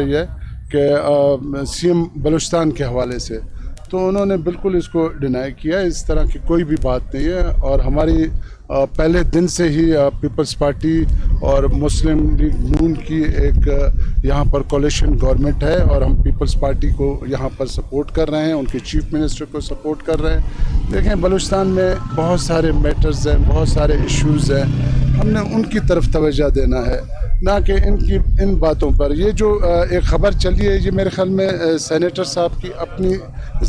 रही है कि सीएम बलूचिस्तान के हवाले से, तो उन्होंने बिल्कुल इसको डिनाई किया। इस तरह की कोई भी बात नहीं है। और हमारी पहले दिन से ही पीपल्स पार्टी और मुस्लिम लीग नून की एक यहाँ पर कोलिशन गवर्नमेंट है और हम पीपल्स पार्टी को यहाँ पर सपोर्ट कर रहे हैं, उनके चीफ मिनिस्टर को सपोर्ट कर रहे हैं। देखें, बलूचिस्तान में बहुत सारे मैटर्स हैं, बहुत सारे इश्यूज़ हैं, हमने उनकी तरफ तवज्जो देना है, ना कि इन बातों पर। ये जो एक ख़बर चली है, ये मेरे ख्याल में सेनेटर साहब की अपनी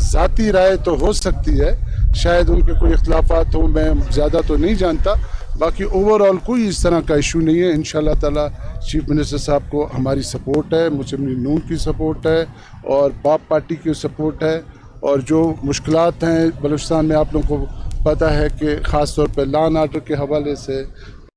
ज़ाती राय तो हो सकती है, शायद उनके कोई इख्तलाफात हों, मैं ज़्यादा तो नहीं जानता। बाकी ओवरऑल कोई इस तरह का इशू नहीं है। इंशाल्लाह ताला चीफ मिनिस्टर साहब को हमारी सपोर्ट है, मुस्लिम लीग नून की सपोर्ट है और बाप पार्टी की सपोर्ट है। और जो मुश्किलात हैं बलूचिस्तान में, आप लोगों को पता है कि ख़ास तौर पर लॉ एंड ऑर्डर के हवाले से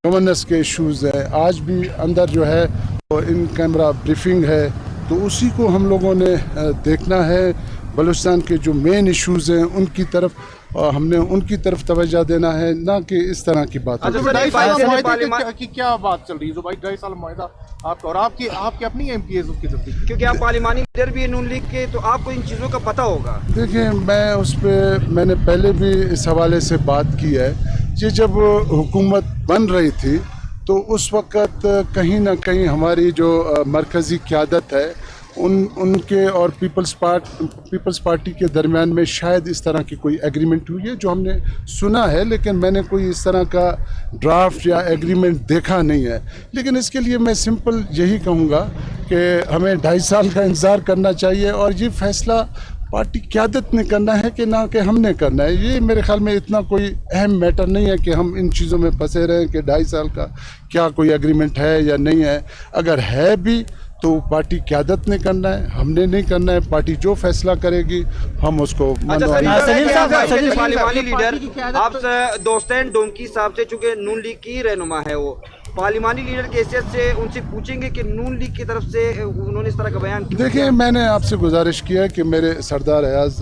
गवर्नेंस के इश्यूज़ हैं। आज भी अंदर जो है वो इन कैमरा ब्रीफिंग है, तो उसी को हम लोगों ने देखना है। बलूचिस्तान के जो मेन इश्यूज़ हैं उनकी तरफ हमने उनकी तरफ तवज्जो देना है, ना कि इस तरह की बात। की क्या बात चल रही है जो भाई 2.5 साल मुआहदा आपका और आपकी अपनी एमपीएस उसकी तरफ, क्योंकि आप पार्लिमानी लीडर भी है नून लीग के, तो आपको इन चीज़ों का पता होगा। देखिए, मैं उस पर मैंने पहले भी इस हवाले से बात की है। ये जब हुकूमत बन रही थी तो उस वक़्त कहीं ना कहीं हमारी जो मरकज़ी क़यादत है उनके और पीपल्स पार्टी के दरमियान में शायद इस तरह की कोई एग्रीमेंट हुई है जो हमने सुना है, लेकिन मैंने कोई इस तरह का ड्राफ्ट या एग्रीमेंट देखा नहीं है। लेकिन इसके लिए मैं सिंपल यही कहूँगा कि हमें 2.5 साल का इंतज़ार करना चाहिए और ये फ़ैसला पार्टी क़यादत ने करना है कि ना कि हमने करना है। ये मेरे ख्याल में इतना कोई अहम मैटर नहीं है कि हम इन चीज़ों में फंसे रहें कि 2.5 साल का क्या कोई एग्रीमेंट है या नहीं है। अगर है भी तो पार्टी क़यादत ने करना है, हमने नहीं करना है। पार्टी जो फैसला करेगी हम उसको पार्लिमानी लीडर आप दोस्तान डोंकी साहब से, चूंकि नून लीग की रहनुमा है, वो पार्लिमानी लीडर की हैसियत से उनसे पूछेंगे कि नून लीग की तरफ से उन्होंने इस तरह का बयान किया। देखिए, मैंने आपसे गुजारिश किया है कि मेरे सरदार अयाज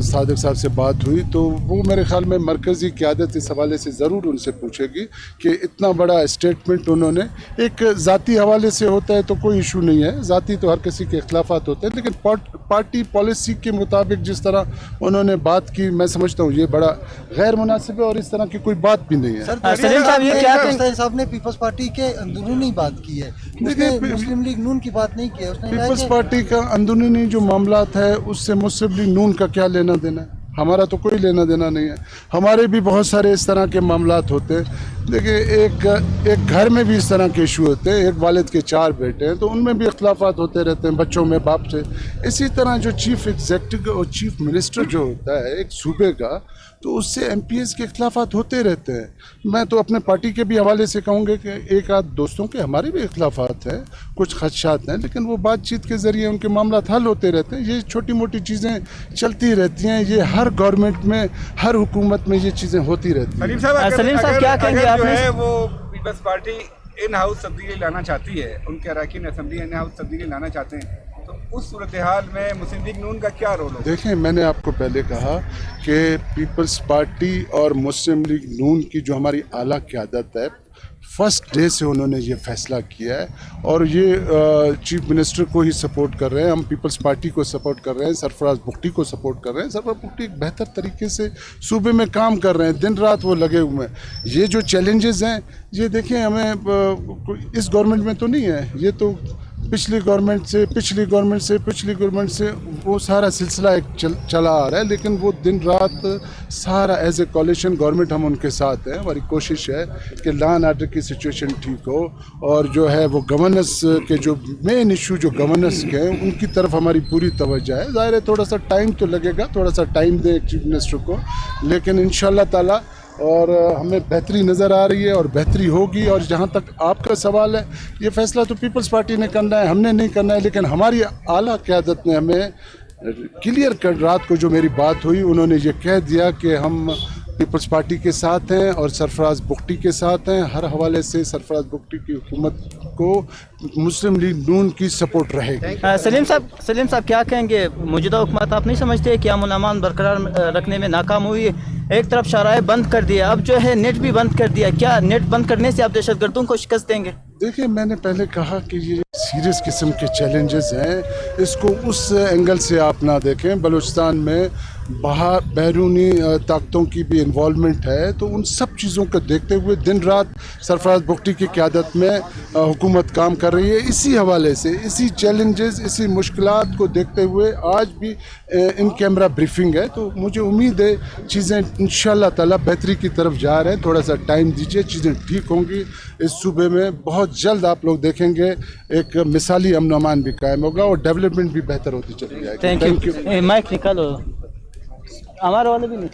सादिक साहब से बात हुई तो वो मेरे ख्याल में मरकज़ी क़यादत इस हवाले से ज़रूर उनसे पूछेगी कि इतना बड़ा स्टेटमेंट उन्होंने, एक ज़ाती हवाले से होता है तो कोई इशू नहीं है, ज़ाती तो हर किसी के इख्तलाफात होते हैं, लेकिन पार्टी पॉलिसी के मुताबिक जिस तरह उन्होंने बात की, मैं समझता हूँ ये बड़ा गैर मुनासिब है और इस तरह की कोई बात भी नहीं है। सलीम साहब, ये क्या साहब ने पीपल्स पार्टी के अंदरूनी बात की है, मुस्लिम लीग नून की बात नहीं की है। पीपल्स पार्टी का अंदरूनी जो मामलात है उससे मुस्लिम लीग नून का क्या लेना देना है? हमारा तो कोई लेना देना नहीं है। हमारे भी बहुत सारे इस तरह के मामलात होते हैं। देखिए, एक घर में भी इस तरह के इशू होते हैं। एक वालिद के 4 बेटे हैं तो उनमें भी इख्तलाफात होते रहते हैं, बच्चों में, बाप से। इसी तरह जो चीफ एग्जीक्यूटिव और चीफ मिनिस्टर जो होता है एक सूबे का, तो उससे एमपीएस के इख्तलाफात होते रहते हैं। मैं तो अपने पार्टी के भी हवाले से कहूँगा कि एक आध दोस्तों के हमारे भी इख्तलाफात हैं, कुछ खदशात हैं, लेकिन वो बातचीत के ज़रिए उनके मामला हल होते रहते हैं। ये छोटी मोटी चीज़ें चलती रहती हैं, ये हर गवर्नमेंट में, हर हुकूमत में ये चीज़ें होती रहती हैं। सलीम साहब, क्या कहेंगे आप? जो है वो पीपल्स पार्टी इन हाउस तब्दीली लाना चाहती है, उनके अरकान असेंबली इन हाउस तब्दीली लाना चाहते हैं, तो उस सूरत हाल में मुस्लिम लीग नून का क्या रोल होगा? देखें, मैंने आपको पहले कहा कि पीपल्स पार्टी और मुस्लिम लीग नून की जो हमारी आला क़यादत है, फर्स्ट डे से उन्होंने ये फ़ैसला किया है और ये चीफ मिनिस्टर को ही सपोर्ट कर रहे हैं। हम पीपल्स पार्टी को सपोर्ट कर रहे हैं, सरफराज बुगटी को सपोर्ट कर रहे हैं। सरफराज बुगटी एक बेहतर तरीके से सूबे में काम कर रहे हैं, दिन रात वो लगे हुए हैं। ये जो चैलेंजेस हैं, ये देखें, हमें इस गवर्नमेंट में तो नहीं है, ये तो पिछली गवर्नमेंट से वो सारा सिलसिला एक चला आ रहा है। लेकिन वो दिन रात सारा एज ए कोलिशन गवर्नमेंट हम उनके साथ हैं। हमारी कोशिश है कि लॉ एंड ऑर्डर की सिचुएशन ठीक हो और जो है वो गवर्नेंस के जो मेन इशू जो गवर्नेंस के हैं उनकी तरफ हमारी पूरी तवज्जो है। ज़ाहिर है थोड़ा सा टाइम तो लगेगा, थोड़ा सा टाइम दें चीफ मिनिस्टर को, लेकिन इंशाल्लाह ताला और हमें बेहतरी नज़र आ रही है और बेहतरी होगी। और जहाँ तक आपका सवाल है, ये फ़ैसला तो पीपल्स पार्टी ने करना है, हमने नहीं करना है, लेकिन हमारी आला क़यादत ने हमें क्लियर कर, रात को जो मेरी बात हुई उन्होंने ये कह दिया कि हम पीपल्स पार्टी के साथ हैं और सरफराज बुगटी के साथ हैं। हर हवाले से सरफराज बुगटी की हुकूमत को मुस्लिम लीग नून की सपोर्ट रहेगी। सलीम साहब क्या कहेंगे, मौजूदा हुकूमत आप नहीं समझते कि अमन अमान बरकरार रखने में नाकाम हुई है? एक तरफ शराय बंद कर दिया, अब जो है नेट भी बंद कर दिया। क्या नेट बंद करने से आप दहशतगर्दों को शिकस्त देंगे? देखिए, मैंने पहले कहा कि ये सीरियस किस्म के चैलेंजेस हैं, इसको उस एंगल से आप ना देखें। बलूचिस्तान में बाहर बैरूनी ताकतों की भी इन्वॉल्वमेंट है, तो उन सब चीज़ों को देखते हुए दिन रात सरफराज बुगटी की क़यादत में हुकूमत काम कर रही है। इसी हवाले से, इसी चैलेंजेस, इसी मुश्किलात को देखते हुए आज भी इन कैमरा ब्रीफिंग है, तो मुझे उम्मीद है चीज़ें इंशाअल्लाह ताला बेहतरी की तरफ जा रहे हैं। थोड़ा सा टाइम दीजिए, चीज़ें ठीक होंगी। इस सूबे में बहुत जल्द आप लोग देखेंगे एक मिसाली अमन अमान भी कायम होगा और डेवलपमेंट भी बेहतर होती चली जाएगी। Thank you. माइक निकालो, हमारे वाले भी नहीं।